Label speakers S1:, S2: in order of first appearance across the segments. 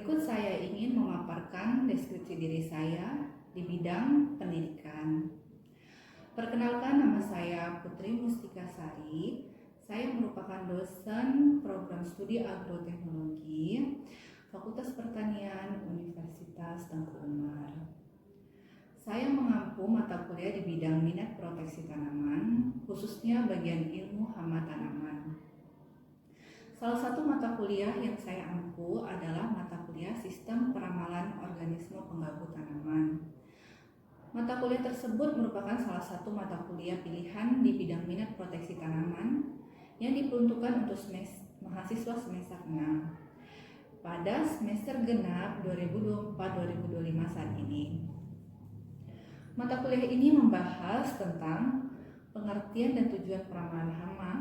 S1: Berikut saya ingin memaparkan deskripsi diri saya di bidang pendidikan. Perkenalkan, nama saya Putri Mustika Sari. Saya merupakan dosen program studi agroteknologi Fakultas Pertanian Universitas Tengku Umar. Saya mengampu mata kuliah di bidang minat proteksi tanaman, khususnya bagian ilmu hama tanaman. Salah satu mata kuliah yang saya ampu adalah mata kuliah Sistem Peramalan Organisme Pengganggu Tanaman. Mata kuliah tersebut merupakan salah satu mata kuliah pilihan di bidang minat proteksi tanaman yang diperuntukkan untuk mahasiswa semester 6 pada semester genap 2024-2025 saat ini. Mata kuliah ini membahas tentang pengertian dan tujuan peramalan hama,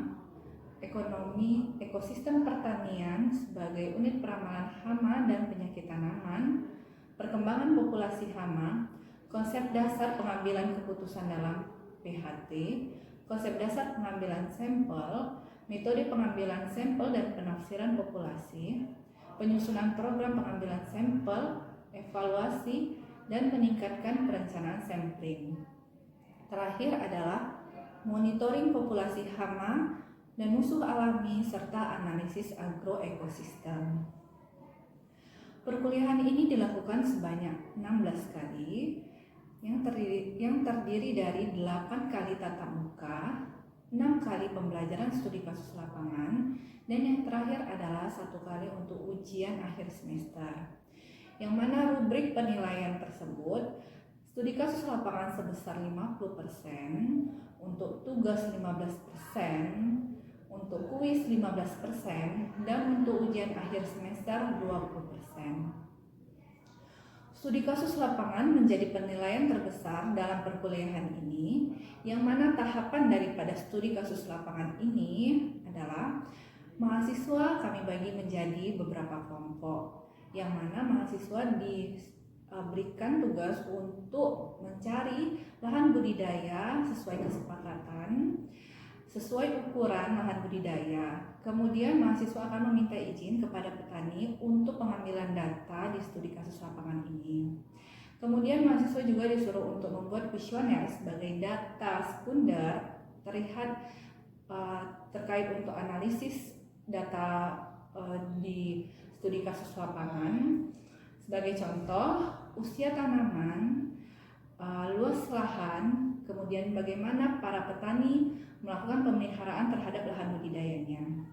S1: ekonomi ekosistem pertanian sebagai unit peramalan hama dan penyakit tanaman, perkembangan populasi hama, konsep dasar pengambilan keputusan dalam PHT, konsep dasar pengambilan sampel, metode pengambilan sampel dan penafsiran populasi, penyusunan program pengambilan sampel, evaluasi, dan meningkatkan perencanaan sampling. Terakhir adalah monitoring populasi hama dan musuh alami serta analisis agroekosistem. Perkuliahan ini dilakukan sebanyak 16 kali yang terdiri dari 8 kali tatap muka, 6 kali pembelajaran studi kasus lapangan, dan yang terakhir adalah 1 kali untuk ujian akhir semester. Yang mana rubrik penilaian tersebut, studi kasus lapangan sebesar 50%, untuk tugas 15%, untuk kuis 15%, dan untuk ujian akhir semester 20%. Studi kasus lapangan menjadi penilaian terbesar dalam perkuliahan ini, yang mana tahapan daripada studi kasus lapangan ini adalah mahasiswa kami bagi menjadi beberapa kelompok, yang mana mahasiswa diberikan tugas untuk mencari lahan budidaya sesuai kesepakatan, sesuai ukuran lahan budidaya. Kemudian mahasiswa akan meminta izin kepada petani untuk pengambilan data di studi kasus lapangan ini. Kemudian mahasiswa juga disuruh untuk membuat kuesioner sebagai data sekunder terkait untuk analisis data di studi kasus lapangan. Sebagai contoh, usia tanaman, luas lahan, kemudian bagaimana para petani melakukan pemeliharaan terhadap lahan budidayanya.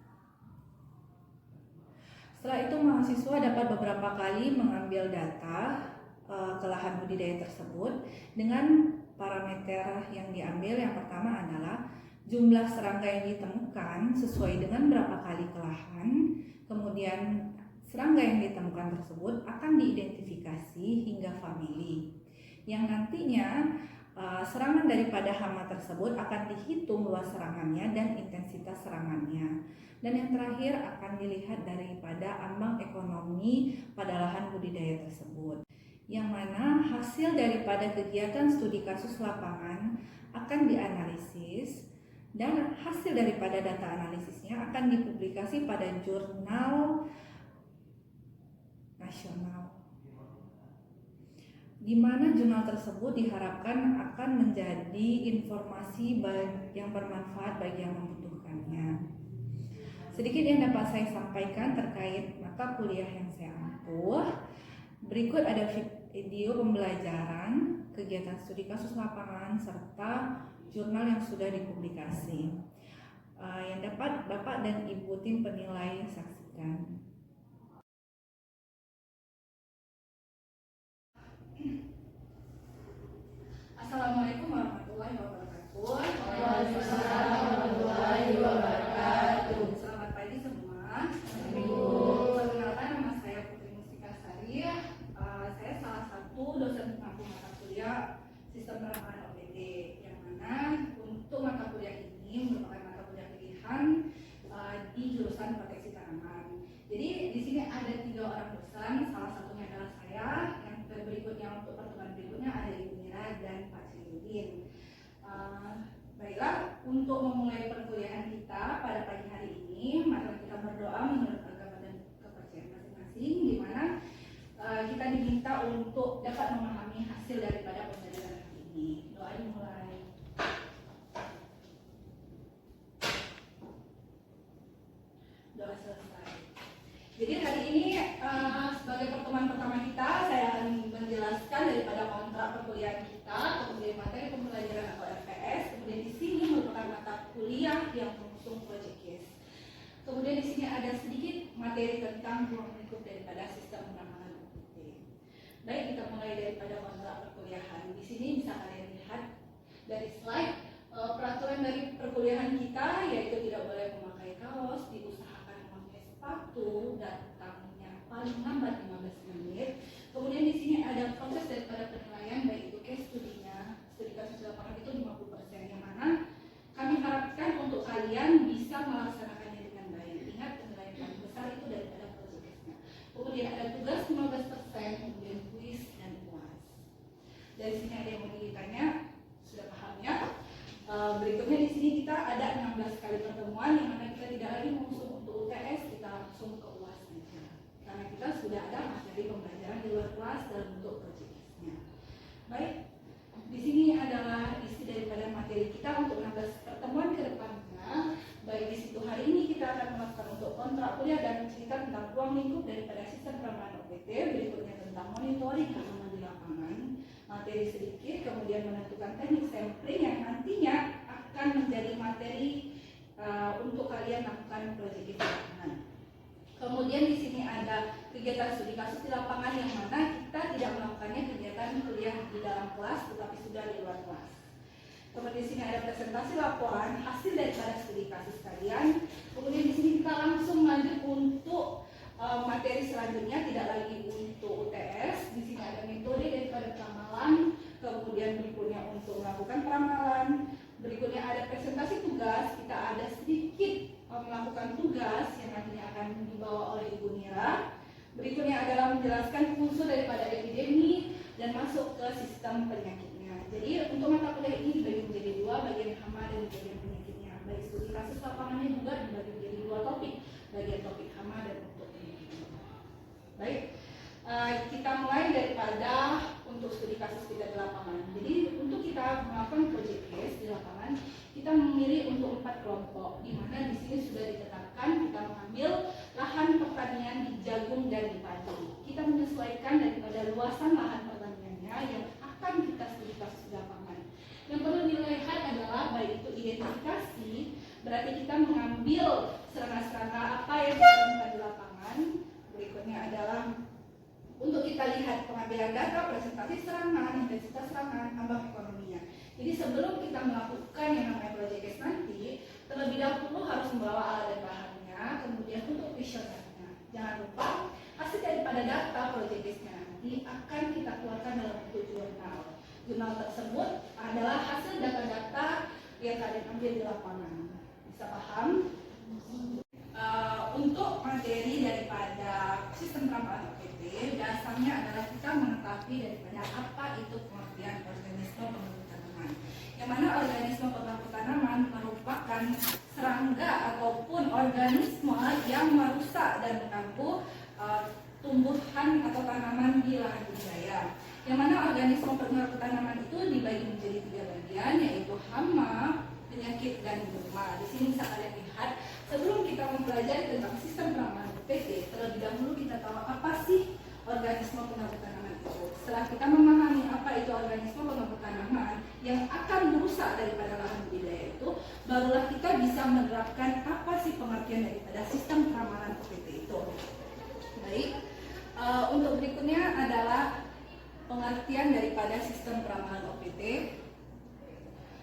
S1: Setelah itu mahasiswa dapat beberapa kali mengambil data ke lahan budidaya tersebut dengan parameter yang diambil. Yang pertama adalah jumlah serangga yang ditemukan sesuai dengan berapa kali ke lahan. Kemudian serangga yang ditemukan tersebut akan diidentifikasi hingga famili, yang nantinya serangan daripada hama tersebut akan dihitung luas serangannya dan intensitas serangannya. Dan yang terakhir akan dilihat daripada ambang ekonomi pada lahan budidaya tersebut, yang mana hasil daripada kegiatan studi kasus lapangan akan dianalisis, dan hasil daripada data analisisnya akan dipublikasi pada jurnal nasional, di mana jurnal tersebut diharapkan akan menjadi informasi yang bermanfaat bagi yang membutuhkannya. Sedikit yang dapat saya sampaikan terkait mata kuliah yang saya ampuh. Berikut ada video pembelajaran, kegiatan studi kasus lapangan, serta jurnal yang sudah dipublikasi, yang dapat Bapak dan Ibu tim penilai saksikan. Assalamualaikum warahmatullahi wabarakatuh.
S2: Waalaikumsalam warahmatullahi wabarakatuh.
S1: Selamat pagi semua. Perkenalkan, nama saya Putri Mustika Sari. Saya salah satu dosen pengampu mata kuliah Sistem Peramalan OPD, yang mana untuk mata kuliah ini merupakan mata kuliah pilihan di jurusan proteksi tanaman. Jadi di sini ada 3 orang dosen, salah satunya adalah saya. Yang berikutnya untuk pertemuan berikutnya ada Ibu Mira dan Pak Sirudin.
S3: Kemudian di sini ada sedikit materi tentang ruang lingkup daripada sistem peramalan UPT. Baik, kita mulai daripada kontrak perkuliahan. Di sini bisa kalian lihat dari slide peraturan dari perkuliahan kita, yaitu tidak boleh memakai kaos, diusahakan memakai sepatu, dan tamunya paling lambat 15 menit. Kemudian di sini ada proses daripada penilaian, baik itu case studinya, studi kasus lapangan itu 50%, yang mana kami harapkan untuk kalian bisa melaksanakannya dengan baik. Ingat, penilaian paling besar itu daripada proyeknya. Kemudian ada tugas 15%, kemudian kuis dan UAS. Dari sini ada yang mau ditanya, sudah paham ya? Berikutnya di sini kita ada 16 kali pertemuan, yang mana kita tidak lagi mengusung untuk UTS, kita langsung ke UAS saja. Karena kita sudah ada materi pembelajaran di luar kelas dalam bentuk proyeknya. Baik, di sini adalah isi daripada materi kita untuk 16 pertemuan ke depannya. Baik, di situ hari ini kita akan melakukan untuk kontrak kuliah dan cerita tentang ruang lingkup daripada sistem peramalan UPT. Berikutnya tentang monitoring keamanan di lapangan, materi sedikit, kemudian menentukan teknik sampling yang nantinya akan menjadi materi untuk kalian lakukan proyek di lapangan. Kemudian di sini ada kegiatan studi kasus di lapangan, yang mana kita tidak melakukannya kegiatan kuliah di dalam kelas, tetapi sudah di luar kelas. Kemudian di sini ada presentasi laporan hasil daripada studi kasus kalian. Kemudian di sini kita langsung lanjut untuk materi selanjutnya, tidak lagi untuk UTS. Di sini ada metode daripada peramalan, kemudian berikutnya untuk melakukan peramalan. Berikutnya ada presentasi tugas, kita ada sedikit melakukan tugas yang nantinya akan dibawa oleh Ibu Nira. Berikutnya adalah menjelaskan unsur daripada epidemi dan masuk ke sistem penyakitnya. Jadi untuk mata kuliah ini dibagi menjadi dua, bagian hama dan bagian penyakitnya. Baik studi kasus lapangannya juga dibagi menjadi dua topik, bagian topik hama dan untuk penyakitnya. Baik, kita mulai daripada untuk studi kasus kita di lapangan. Jadi untuk kita melakukan project case di lapangan, kita memilih untuk 4 kelompok, di mana di sini sudah ditetapkan kita mengambil lahan pertanian di jagung dan di padi. Kita menyesuaikan daripada luasan lahan pertaniannya yang akan kita studi kasus di lapangan. Yang perlu dilihat adalah baik itu identifikasi, berarti kita mengambil serangga-serangga apa yang kita temukan di lapangan. Berikutnya adalah untuk kita lihat pengambilan data, presentasi serangan, intensitas serangan, ambang ekonominya. Jadi sebelum kita melakukan yang namanya project case nanti, terlebih dahulu harus membawa alat dan bahannya, kemudian untuk visionernya. Jangan lupa hasil daripada data project case-nya nanti akan kita keluarkan dalam bentuk jurnal. Jurnal tersebut adalah hasil data-data yang kalian ambil di lapangan. Bisa paham? Untuk materi daripada sistem peramalan UPT, dasarnya adalah kita mengetahui daripada apa itu pengertian organisme pengaruh tanaman. Yang mana organisme pengaruh tanaman merupakan serangga ataupun organisme yang merusak dan mengganggu tumbuhan atau tanaman di lahan budidaya. Yang mana organisme pengaruh tanaman itu dibagi menjadi 3 bagian, yaitu hama, penyakit, dan gurma. Di sini bisa kalian lihat. Sebelum kita mempelajari tentang sistem peramalan UPT, terlebih dahulu kita tahu apa sih organisme pengaruh tanaman itu. Setelah kita memahami apa itu organisme pengaruh tanaman yang akan merusak daripada lahan budidaya itu, barulah kita bisa menerapkan apa sih pengertian daripada sistem peramalan UPT itu. Baik, untuk berikutnya adalah pengertian daripada sistem peramalan UPT.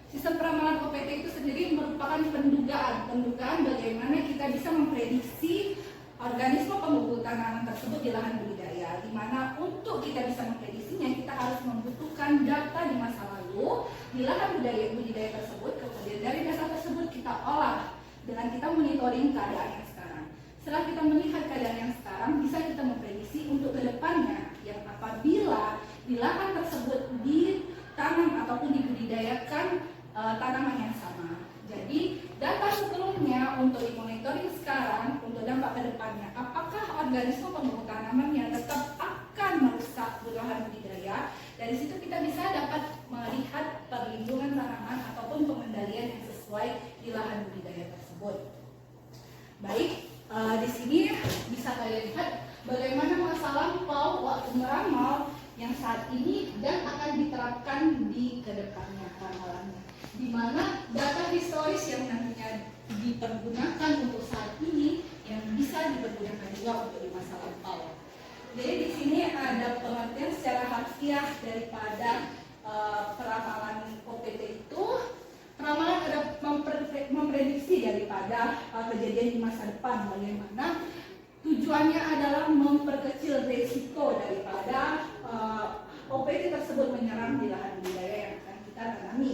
S3: Sistem peramalan UPT itu sendiri merupakan pendugaan bagaimana kita bisa memprediksi organisme penggugur tanaman tersebut di lahan budidaya, di mana untuk kita bisa memprediksinya kita harus membutuhkan data di masa lalu di lahan budidaya tersebut. Kemudian dari data tersebut kita olah dengan kita monitoring keadaan yang sekarang. Setelah kita melihat keadaan yang sekarang, bisa kita memprediksi untuk kedepannya yang apabila di lahan tersebut ditanam ataupun dibudidayakan tanaman yang sama. Jadi data sebelumnya untuk dimonitoring sekarang untuk dampak ke depannya, apakah organisme penggugur tanaman yang tetap akan merusak lahan budidaya. Dari situ kita bisa dapat melihat perlindungan tanaman ataupun pengendalian yang sesuai di lahan budidaya tersebut. Baik, di sini bisa kalian lihat bagaimana masa lampau waktu meramal yang saat ini dan akan diterapkan di kedepannya ramalannya, di mana data historis yang nantinya dipergunakan untuk saat ini yang juga untuk di masa lampau. Jadi di sini ada pengertian secara harfiah daripada peramalan OPT itu. Peramalan ada memprediksi daripada kejadian di masa depan, bagaimana tujuannya adalah memperkecil risiko daripada OPT tersebut menyerang di lahan budidaya yang akan kita tanami,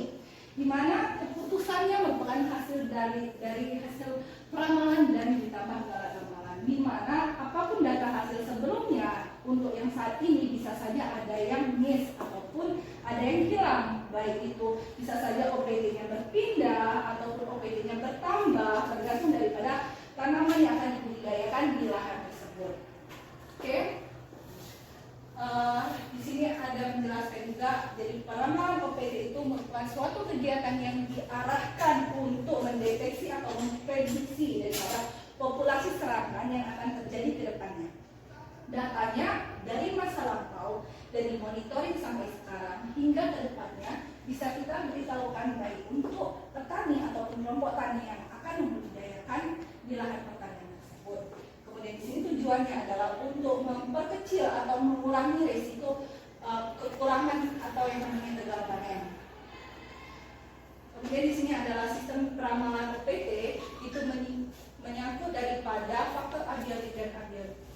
S3: di mana keputusannya merupakan hasil dari hasil peramalan dan ditambah dengan ramalan, di mana apapun data hasil sebelumnya untuk yang saat ini bisa saja ada yang miss ataupun ada yang hilang, baik itu bisa saja OPD-nya berpindah ataupun OPD-nya bertambah tergantung daripada tanaman yang akan dibudidayakan di lahan tersebut. Oke. Di sini ada menjelaskan juga, jadi peramalan OPD itu merupakan suatu kegiatan yang diarahkan untuk mendeteksi atau memprediksi daripada populasi serangan yang akan terjadi ke depannya. Datanya dari masa lampau dan dimonitoring sampai sekarang hingga ke depannya bisa kita beritahukan baik untuk petani ataupun kelompok tani yang akan membudidayakan di lahan pertanian tersebut. Kemudian di sini tujuannya adalah untuk memperkecil atau mengurangi risiko kekurangan atau yang namanya gagal panen. Kemudian di sini adalah sistem peramalan OPT, itu menyangkut daripada faktor abiotik dan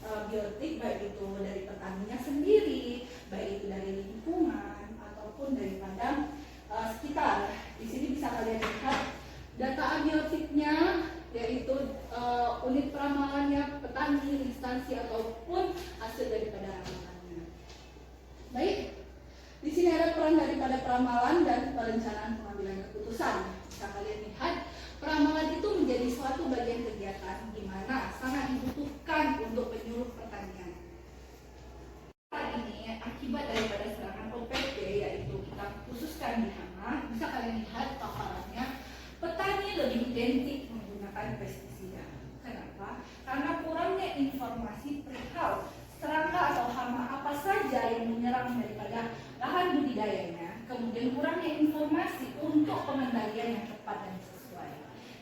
S3: abiotik, baik itu dari petaninya sendiri, baik itu dari lingkungan ataupun daripada sekitar. Di sini bisa kalian lihat data abiotiknya, yaitu unit peramalannya, petani, instansi ataupun hasil daripada ramalannya. Baik, di sini ada peran daripada peramalan dan perencanaan pengambilan keputusan. Bisa kalian lihat, peramalan itu menjadi suatu bagian kegiatan di mana sangat dibutuhkan untuk penyuluh pertanian. Saat ini akibat daripada serangan OPT, yaitu kita khususkan di hama, bisa kalian lihat paparannya, petani lebih identik menggunakan pestisida. Kenapa? Karena kurangnya informasi perihal serangga atau hama apa saja yang menyerang daripada lahan budidayanya, kemudian kurangnya informasi untuk pengendalian yang tepat dan sesuai.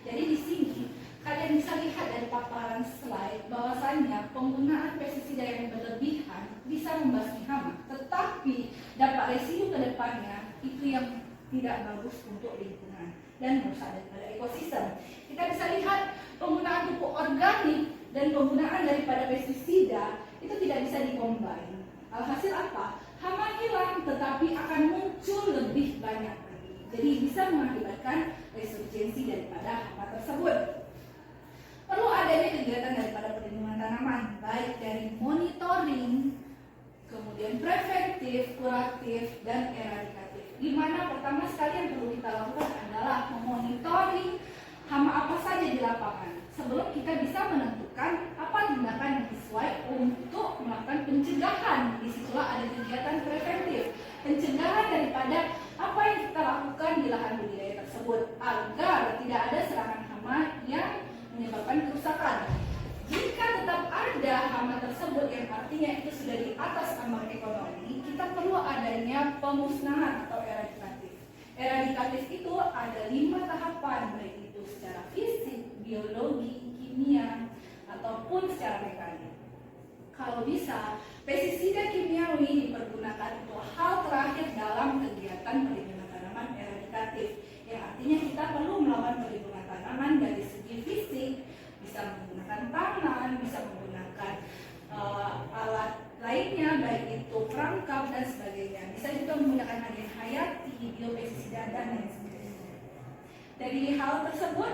S3: Jadi di sini kalian bisa lihat dari paparan slide bahwasannya penggunaan pestisida yang berlebihan bisa membasmi hama, tetapi dampak residu ke depannya itu yang tidak bagus untuk lingkungan dan merusak daripada ekosistem. Kita bisa lihat penggunaan pupuk organik dan penggunaan daripada pestisida itu tidak bisa dikombin. Alhasil apa? Hama hilang, tetapi akan muncul lebih banyak lagi. Jadi bisa mengakibatkan resurgensi daripada hama tersebut. Perlu adanya kegiatan daripada perlindungan tanaman, baik dari monitoring, kemudian preventif, kuratif, dan eradikatif. Di mana pertama sekali yang perlu kita lakukan adalah memonitoring hama apa saja di lapangan sebelum kita bisa menentukan apa tindakan yang sesuai untuk melakukan pencegahan. Disitulah ada kegiatan preventif, pencegahan daripada apa yang kita lakukan di lahan budidaya tersebut agar tidak ada serangan hama yang menyebabkan kerusakan. Jika tetap ada hama tersebut yang artinya itu sudah di atas ambang ekonomi, kita perlu adanya pemusnahan atau eradikatif. Eradikatif itu ada 5 tahapan, baik itu secara fisik, biologi, kimia, ataupun secara mekanik. Kalau bisa, pestisida kimiawi dipergunakan untuk hal terakhir dalam kegiatan perlindungan tanaman eradikatif, yang artinya kita perlu melakukan perlindungan tanaman dari segi fisik, bisa menggunakan tangan, bisa menggunakan alat lainnya, baik itu perangkap dan sebagainya. Bisa juga menggunakan agen hayati, biopestisida, dan lain sebagainya. Dari hal tersebut,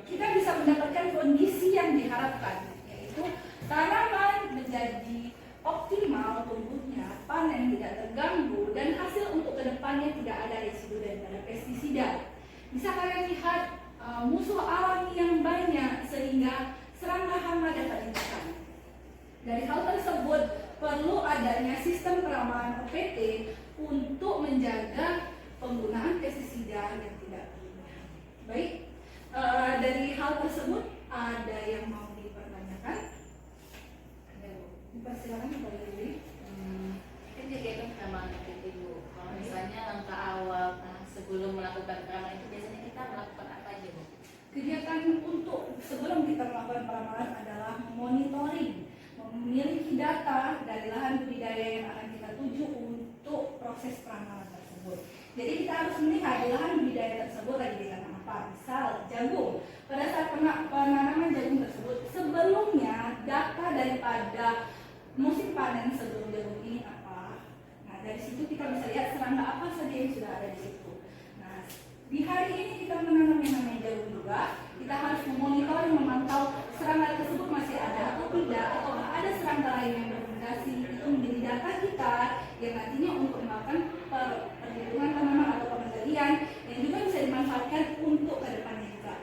S3: kita bisa mendapatkan kondisi yang diharapkan, yaitu tanaman menjadi optimal tumbuhnya, panen tidak terganggu, dan hasil untuk kedepannya tidak ada residu daripada pestisida. Bisa kalian lihat musuh alami yang banyak sehingga serangga hama dapat ditekan. Dari hal tersebut perlu adanya sistem peramalan OPT untuk menjaga penggunaan pestisida yang tidak berlebihan. Baik, dari hal tersebut ada yang mau dipertanyakan? Ada, dipersilakan kepada diri.
S2: Kan jadi itu peramalan OPT Bu. Kalau misalnya langkah awal sebelum melakukan peramalan itu biasanya kita melakukan apa aja Bu?
S3: Kegiatan untuk sebelum kita melakukan peramalan adalah monitoring, proses penanaman tersebut. Jadi kita harus melihat di lahan budidaya tersebut lagi ditanam apa. Misal jagung. Pada saat penanaman jagung tersebut, sebelumnya data daripada musim panen sebelum jagung ini apa. Nah, dari situ kita bisa lihat serangga apa saja yang sudah ada di situ. Nah, di hari ini kita menanam yang namanya jagung juga. Kita harus memonitor, memantau serangga tersebut masih ada atau tidak, atau ada serangga lain yang bermutasi. Itu menjadi data kita yang nantinya untuk melakukan perhitungan tanaman atau pengendalian yang juga bisa dimanfaatkan untuk kedepannya juga.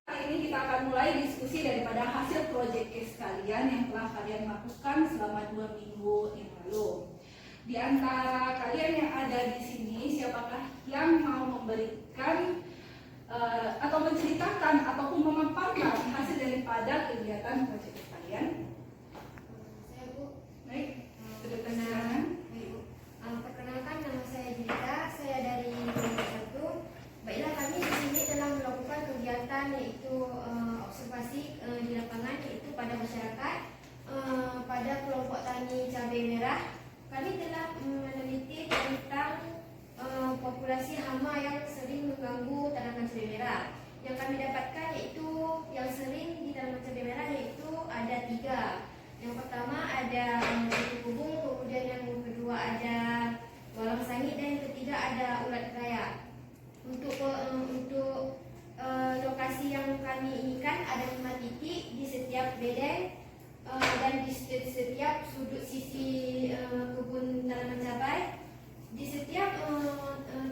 S3: Hari ini kita akan mulai diskusi daripada hasil project case kalian yang telah kalian lakukan selama 2 minggu yang lalu. Di antara kalian yang ada di sini, siapakah yang mau memberikan atau menceritakan ataupun memaparkan hasil daripada kegiatan project case kalian?
S4: Saya Bu.
S3: Baik, silakan.
S4: Perkenalkan, nama saya Julita, saya dari Kelompok 1. Baiklah, kami di sini telah melakukan kegiatan yaitu observasi di lapangan yaitu pada masyarakat pada kelompok tani cabai merah. Kami telah meneliti tentang populasi hama yang sering mengganggu tanaman cabai merah. Yang kami dapatkan yaitu yang sering di tanaman cabai merah yaitu ada 3. Yang pertama ada kutu kubung, kemudian yang kedua ada walang sangit, dan yang ketiga ada ulat raya. Untuk lokasi yang kami inginkan ada 5 titik di setiap bedeng dan di setiap sudut sisi kebun tanaman cabai. Di setiap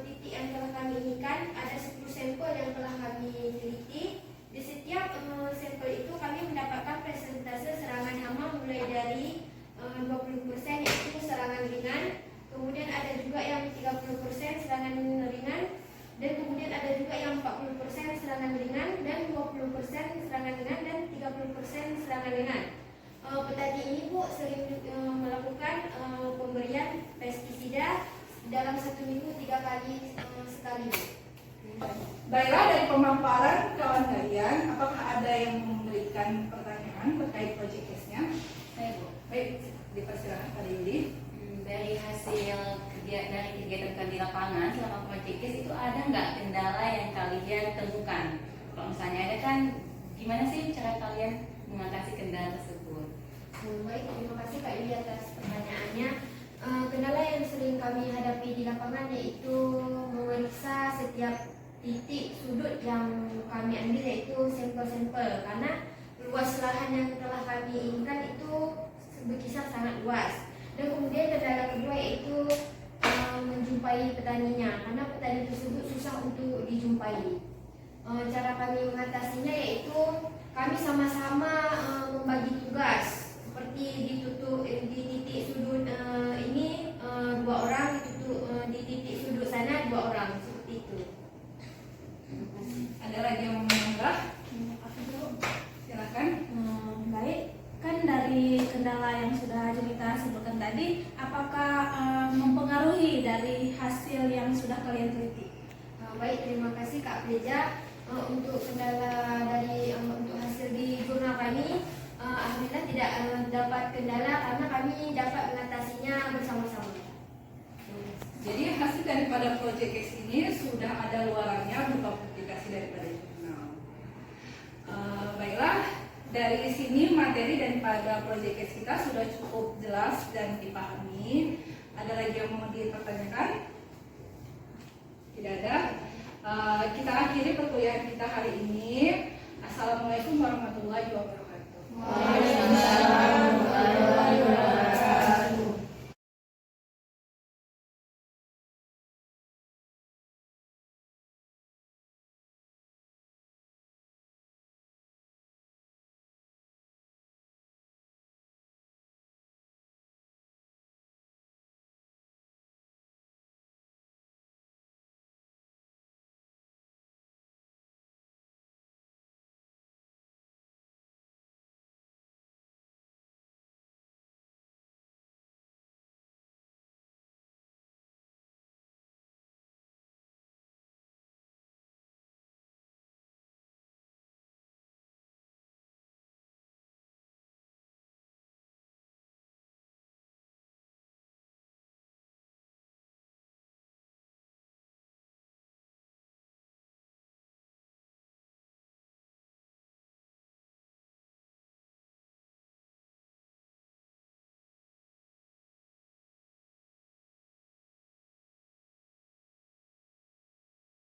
S4: titik yang telah kami inginkan ada 10 sampel yang telah kami teliti. Di setiap sampel itu kami mendapatkan persentase serangan hama mulai dari 20% yaitu serangan ringan, kemudian ada juga yang 30% serangan ringan, dan kemudian ada juga yang 40% serangan ringan, dan 20% serangan ringan, dan 30% serangan ringan. Petani ini Bu sering melakukan pemberian pestisida dalam 1 minggu 3 kali sekali.
S3: Baiklah, dari pemaparan kawan kalian, apakah ada yang memberikan pertanyaan terkait project case-nya?
S2: Saya Bu.
S3: Baik, dipersilakan Pak Yudi.
S2: Dari hasil kegiatan kalian di lapangan selama project case itu ada nggak kendala yang kalian temukan? Kalau misalnya ada kan, gimana sih cara kalian mengatasi kendala tersebut?
S4: Baik, terima kasih Kak Yudi atas pertanyaannya. Kendala yang sering kami hadapi di lapangan yaitu memeriksa setiap titik sudut yang kami ambil yaitu sampel-sampel, karena luas lahan yang telah kami inginkan itu berkisar sangat luas. Dan kemudian kendala kedua yaitu menjumpai petaninya, karena petani tersebut susah untuk dijumpai. Cara kami mengatasinya yaitu kami sama-sama membagi tugas, seperti di titik sudut ini 2 orang, di titik sudut sana 2 orang, seperti itu.
S3: Ada lagi yang mau menambah? Silakan.
S5: Baik, kan dari kendala yang sudah Julita sebutkan tadi, apakah mempengaruhi dari hasil yang sudah kalian teliti?
S4: Baik, terima kasih Kak Preja. Untuk kendala dari untuk hasil di jurnal kami, alhamdulillah tidak dapat kendala karena kami dapat mengatasinya bersama-sama.
S3: Jadi hasil daripada project case ini sudah ada luarannya berupa publikasi daripada jurnal. Baiklah, dari sini materi daripada project case kita sudah cukup jelas dan dipahami. Ada lagi yang mau dipertanyakan? Tidak ada. Kita akhiri perkuliahan kita hari ini. Assalamualaikum warahmatullahi wabarakatuh.